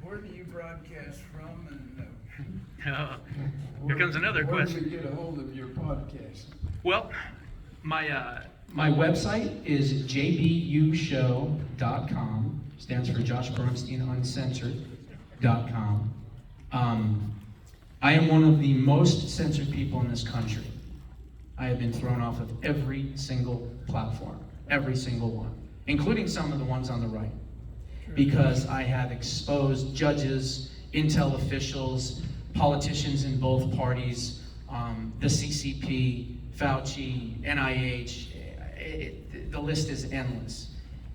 Where do you broadcast from? And Here comes another question. Where do we get a hold of your podcast? Well, my website is jbushow.com. Stands for Josh Bernstein Uncensored.com. I am one of the most censored people in this country. I have been thrown off of every single platform, every single one, including some of the ones on the right, because I have exposed judges, intel officials, politicians in both parties, the CCP, Fauci, NIH, the list is endless.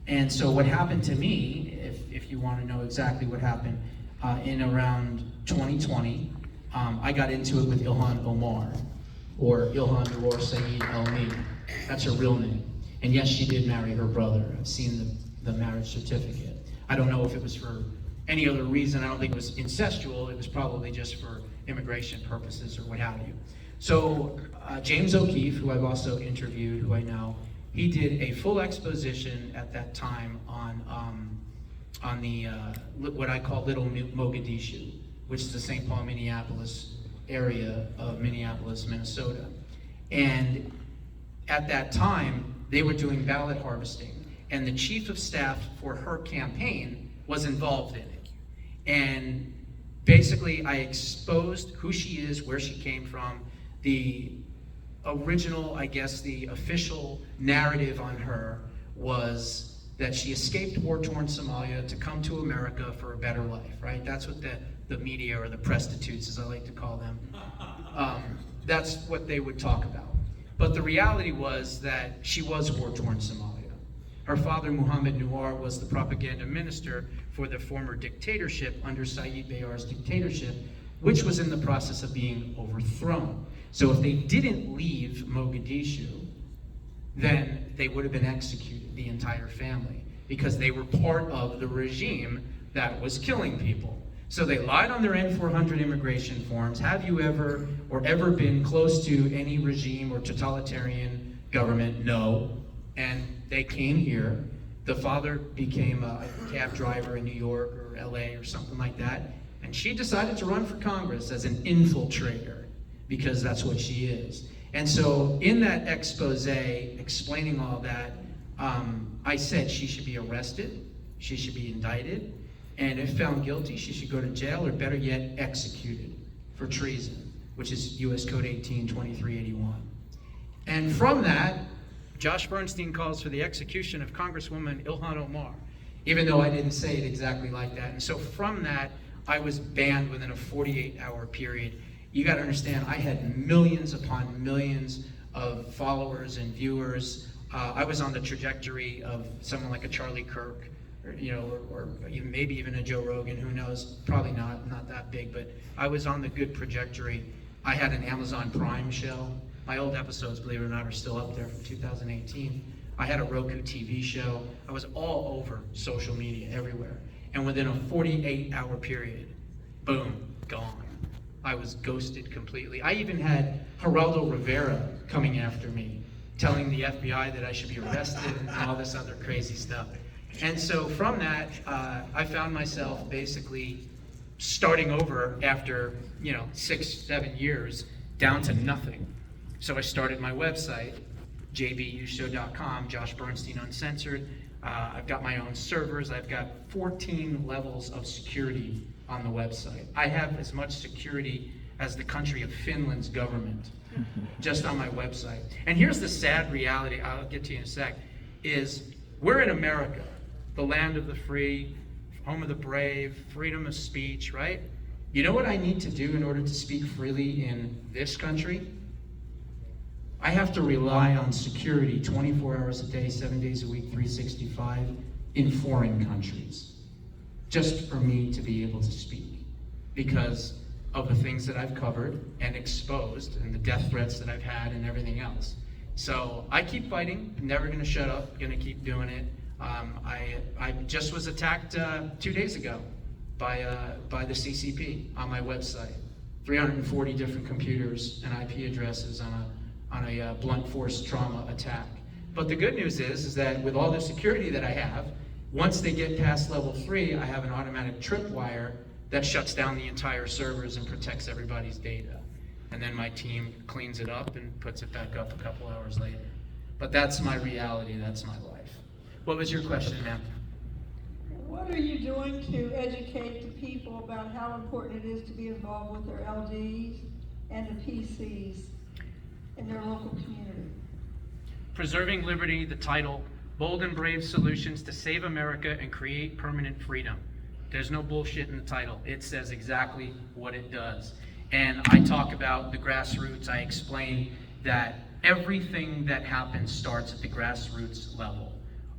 And so what happened to me, if you want to know exactly what happened, in around 2020, I got into it with Ilhan Omar, or Ilhan Noor Saeed El-Meed. That's her real name. And yes, she did marry her brother. I've seen the marriage certificate. I don't know if it was for any other reason. I don't think it was incestual. It was probably just for immigration purposes or what have you. So James O'Keefe, who I've also interviewed, who I know, he did a full exposition at that time on the what I call Little Mogadishu, which is the St. Paul, Minneapolis area of Minneapolis, Minnesota. And at that time, they were doing ballot harvesting, and the chief of staff for her campaign was involved in it. And basically, I exposed who she is, where she came from, the original, I guess, the official narrative on her was that she escaped war-torn Somalia to come to America for a better life, right? That's what the media, or the prostitutes, as I like to call them, that's what they would talk about. But the reality was that she was war-torn Somalia. Her father, Muhammad Nuar, was the propaganda minister for the former dictatorship under Saeed Bayar's dictatorship, which was in the process of being overthrown. So if they didn't leave Mogadishu, then they would have been executed, the entire family, because they were part of the regime that was killing people. So they lied on their N-400 immigration forms. Have you ever been close to any regime or totalitarian government? No. And they came here. The father became a cab driver in New York or LA or something like that. And she decided to run for Congress as an infiltrator, because that's what she is. And so in that expose explaining all that, I said she should be arrested, she should be indicted, and if found guilty, she should go to jail, or better yet, executed for treason, which is U.S. Code 182381. And from that, Josh Bernstein calls for the execution of Congresswoman Ilhan Omar, even though I didn't say it exactly like that. And so from that, I was banned within a 48-hour period. You got to understand, I had millions upon millions of followers and viewers. I was on the trajectory of someone like a Charlie Kirk, or maybe even a Joe Rogan, who knows, probably not that big, but I was on the good trajectory. I had an Amazon Prime show. My old episodes, believe it or not, are still up there from 2018. I had a Roku TV show. I was all over social media, everywhere. And within a 48-hour period, boom, gone. I was ghosted completely. I even had Geraldo Rivera coming after me, telling the FBI that I should be arrested and all this other crazy stuff. And so from that, I found myself basically starting over after 6-7 years, down to nothing. So I started my website, jbushow.com, Josh Bernstein Uncensored. I've got my own servers. I've got 14 levels of security on the website. I have as much security as the country of Finland's government, just on my website. And here's the sad reality, I'll get to you in a sec, is we're in America, the land of the free, home of the brave, freedom of speech, right? You know what I need to do in order to speak freely in this country? I have to rely on security 24 hours a day, 7 days a week, 365 in foreign countries, just for me to be able to speak, because of the things that I've covered and exposed and the death threats that I've had and everything else. So I keep fighting, never gonna shut up, gonna keep doing it. I just was attacked 2 days ago by the CCP on my website. 340 different computers and IP addresses on a blunt force trauma attack. But the good news is that with all the security that I have, Once they get past level 3, I have an automatic tripwire that shuts down the entire servers and protects everybody's data. And then my team cleans it up and puts it back up a couple hours later. But that's my reality, that's my life. What was your question, ma'am? What are you doing to educate the people about how important it is to be involved with their LDs and the PCs in their local community? Preserving Liberty, the title, Bold and Brave Solutions to Save America and Create Permanent Freedom. There's no bullshit in the title. It says exactly what it does. And I talk about the grassroots. I explain that everything that happens starts at the grassroots level.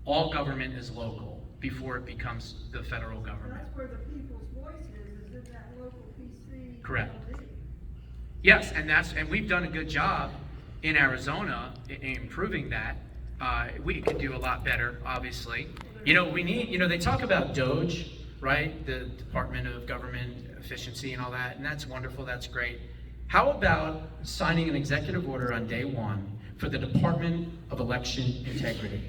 All government is local before it becomes the federal government. That's where the people's voice is in that local PC. Correct. Yes, and we've done a good job in Arizona in improving that. We could do a lot better, obviously. They talk about DOGE, right? The Department of Government Efficiency and all that, and that's wonderful, that's great. How about signing an executive order on day 1 for the Department of Election Integrity?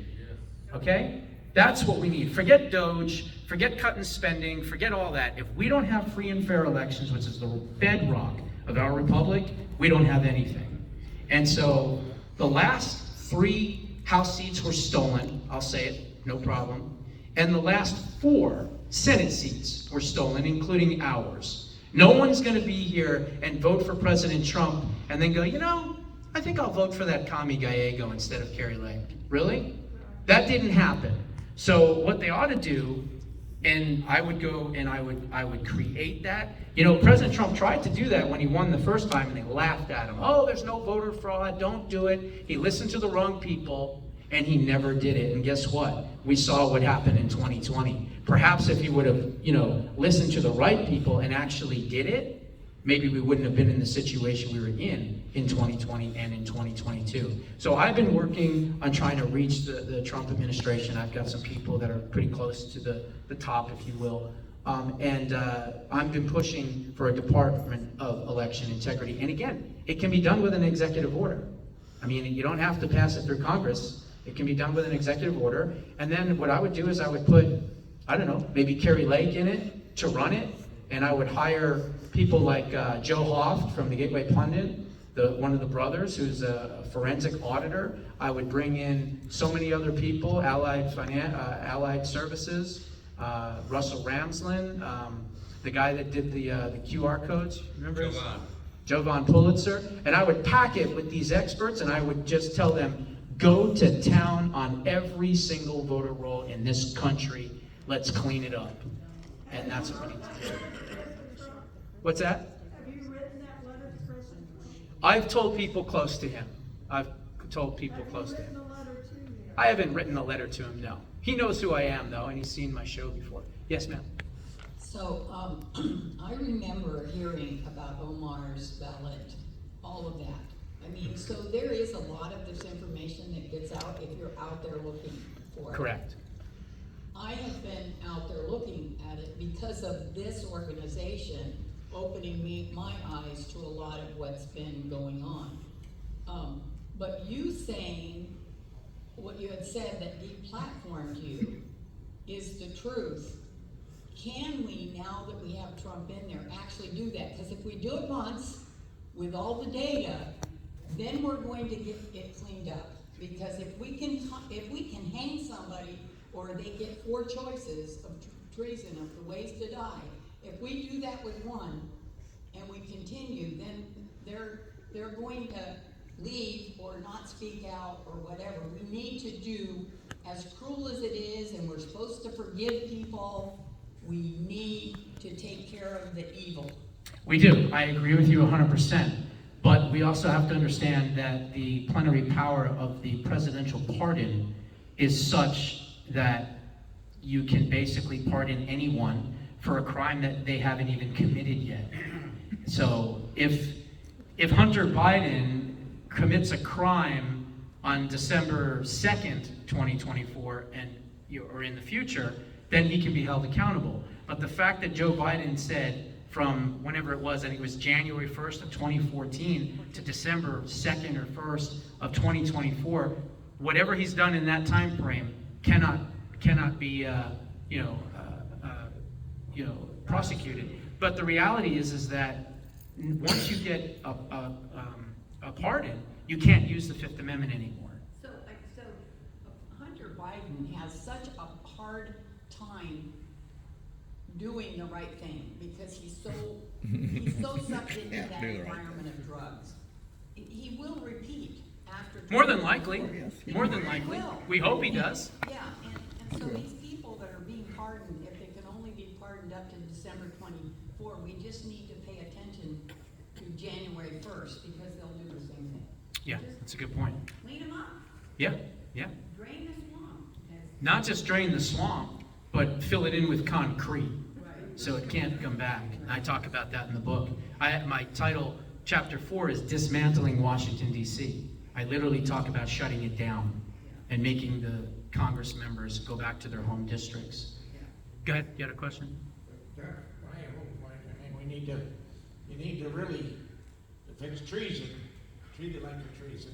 Okay? That's what we need. Forget DOGE, forget cutting spending, forget all that. If we don't have free and fair elections, which is the bedrock of our republic, we don't have anything. And so the last 3 House seats were stolen, I'll say it, no problem. And the last 4 Senate seats were stolen, including ours. No one's going to be here and vote for President Trump and then go, I think I'll vote for that commie Gallego instead of Carrie Lake. Really? That didn't happen. So what they ought to do, and I would go and I would create that. President Trump tried to do that when he won the first time, and they laughed at him. Oh, there's no voter fraud, don't do it. He listened to the wrong people, and he never did it. And guess what? We saw what happened in 2020. Perhaps if he would have, listened to the right people and actually did it, maybe we wouldn't have been in the situation we were in 2020 and in 2022. So I've been working on trying to reach the Trump administration. I've got some people that are pretty close to the top, if you will. And I've been pushing for a Department of Election Integrity. And again, it can be done with an executive order. I mean, you don't have to pass it through Congress. It can be done with an executive order. And then what I would do is I would put, maybe Carrie Lake in it to run it. And I would hire people like Joe Hoft from the Gateway Pundit, one of the brothers who's a forensic auditor. I would bring in so many other people, Allied Services, Russell Ramslin, the guy that did the QR codes, remember? Jovan Pulitzer. And I would pack it with these experts, and I would just tell them, go to town on every single voter roll in this country. Let's clean it up. And that's what we need to do. What's that? Have you written that letter to President Trump? I've told people close to him. I haven't written a letter to him, no. He knows who I am, though, and he's seen my show before. Yes, ma'am. So, I remember hearing about Omar's ballot, all of that. I mean, so there is a lot of this information that gets out if you're out there looking for it. Correct. I have been out there looking at it because of this organization opening my eyes to a lot of what's been going on. But you saying what you had said that deplatformed you is the truth. Can we, now that we have Trump in there, actually do that? Because if we do it once with all the data, then we're going to get it cleaned up. Because if we can hang somebody, or they get 4 choices of treason of the ways to die, if we do that with one and we continue, then they're going to leave or not speak out or whatever. We need to do, as cruel as it is, and we're supposed to forgive people, we need to take care of the evil. We do. I agree with you 100%. But we also have to understand that the plenary power of the presidential pardon is such that you can basically pardon anyone for a crime that they haven't even committed yet. So if Hunter Biden commits a crime on December 2nd, 2024, or in the future, then he can be held accountable. But the fact that Joe Biden said from whenever it was, I think it was January 1st of 2014 to December 2nd or 1st of 2024, whatever he's done in that time frame cannot cannot be, prosecuted. But the reality is that once you get a pardon, you can't use the Fifth Amendment anymore. So Hunter Biden has such a hard time doing the right thing because he's so sucked into that environment of drugs. He will repeat after. More than likely. He More than likely. will. We hope he does. Yeah, and so these people that are being pardoned, if they can only be pardoned up to December 24, we just need to pay attention to January 1st because they'll do the same thing. Yeah, that's a good point. Clean them up, Yeah, yeah. drain the swamp. Not just drain the swamp, but fill it in with concrete Right. so it can't come back. I talk about that in the book. My title, chapter 4, is Dismantling Washington, D.C. I literally talk about shutting it down and making the Congress members go back to their home districts. Go ahead, you had a question? My whole point, I mean, you need to really, if it's treason, treat it like a treason.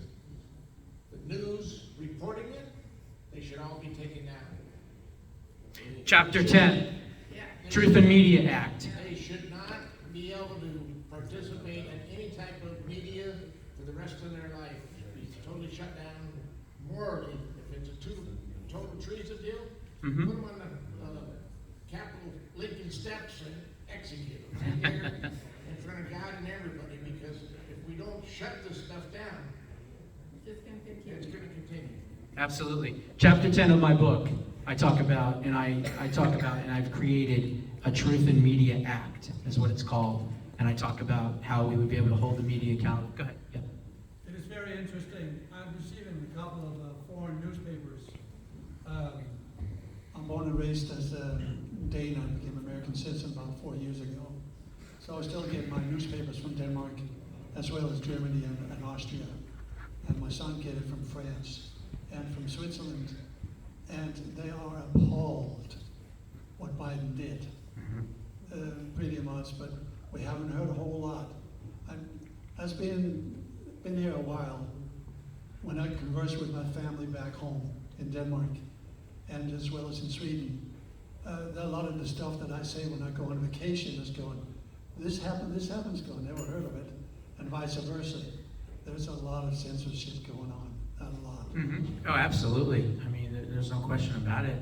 The news reporting it, they should all be taken down. Chapter 10, Truth and Media Act. They should not be able to participate in any type of media for the rest of their life. Be totally shut down morally. If it's a total treason deal, Mhm. put them on the Capitol Lincoln steps and execute them right there in front of God and everybody, because if we don't shut this stuff down, Just gonna continue. it's gonna continue. Absolutely. Chapter 10 of my book, I talk about, and I've created a Truth and Media Act, is what it's called. And I talk about how we would be able to hold the media accountable. Go ahead. Yeah. It is very interesting. I'm receiving a couple of foreign newspapers. I'm born and raised as a Dane. I became an American citizen about 4 years ago. So I still get my newspapers from Denmark, as well as Germany and Austria. And my son get it from France and from Switzerland. And they are appalled what Biden did. Pretty much, but we haven't heard a whole lot. I've been here a while. When I converse with my family back home in Denmark, and as well as in Sweden, a lot of the stuff that I say when I go on vacation is going, this happens, going, never heard of it, and vice versa. There's a lot of censorship going on, not a lot. Oh, absolutely. I mean, there's no question about it.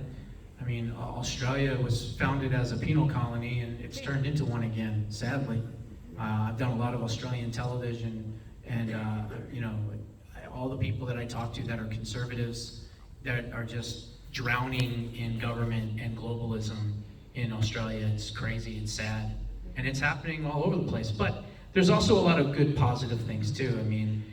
I mean, Australia was founded as a penal colony, and it's turned into one again, sadly. I've done a lot of Australian television, and all the people that I talk to that are conservatives, that are just drowning in government and globalism in Australia. It's crazy, it's sad, and it's happening all over the place. But there's also a lot of good, positive things too. I mean,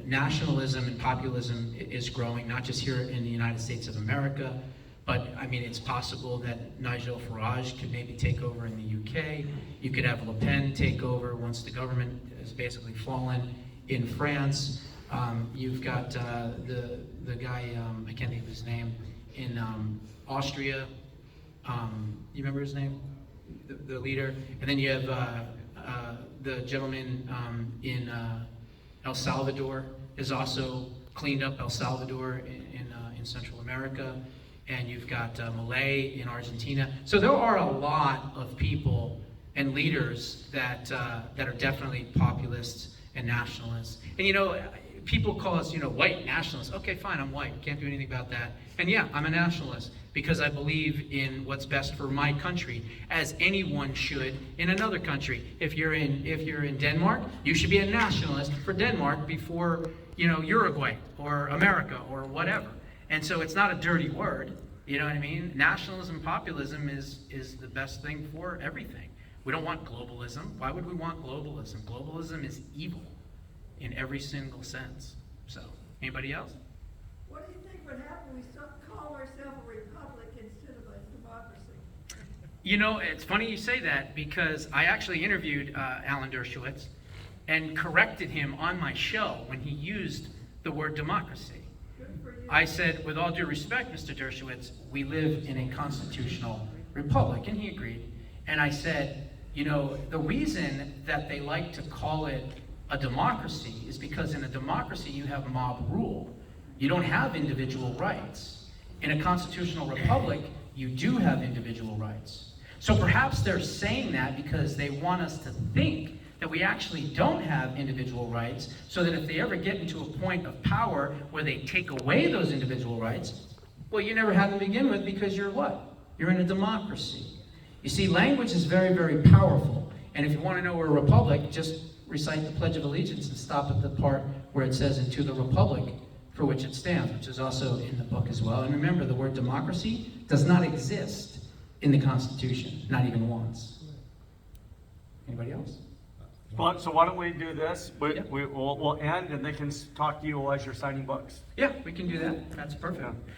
nationalism and populism is growing, not just here in the United States of America, but I mean, it's possible that Nigel Farage could maybe take over in the UK. You could have Le Pen take over once the government has basically fallen. In France, you've got the guy, I can't think of his name, in Austria. You remember his name? The leader. And then you have the gentleman in El Salvador has also cleaned up El Salvador in Central America. And you've got Malay in Argentina. So there are a lot of people and leaders that are definitely populists and nationalists. And people call us, white nationalists. Okay, fine, I'm white. Can't do anything about that. And yeah, I'm a nationalist because I believe in what's best for my country, as anyone should in another country. If you're in Denmark, you should be a nationalist for Denmark before Uruguay or America or whatever. And so it's not a dirty word, you know what I mean? Nationalism, populism is the best thing for everything. We don't want globalism. Why would we want globalism? Globalism is evil in every single sense. So, anybody else? What do you think would happen if we call ourselves a republic instead of a democracy? It's funny you say that because I actually interviewed Alan Dershowitz and corrected him on my show when he used the word democracy. I said, with all due respect, Mr. Dershowitz, we live in a constitutional republic, and he agreed. And I said, the reason that they like to call it a democracy is because in a democracy you have mob rule. You don't have individual rights. In a constitutional republic, you do have individual rights. So perhaps they're saying that because they want us to think that we actually don't have individual rights, so that if they ever get into a point of power where they take away those individual rights, well, you never had them to begin with because you're what? You're in a democracy. You see, language is very, very powerful. And if you want to know we're a republic, just recite the Pledge of Allegiance and stop at the part where it says, "And to the republic for which it stands," which is also in the book as well. And remember, the word democracy does not exist in the Constitution, not even once. Anybody else? Well, so why don't we do this? Yeah. We'll end and they can talk to you as you're signing books. Yeah, we can do that. That's perfect. Yeah.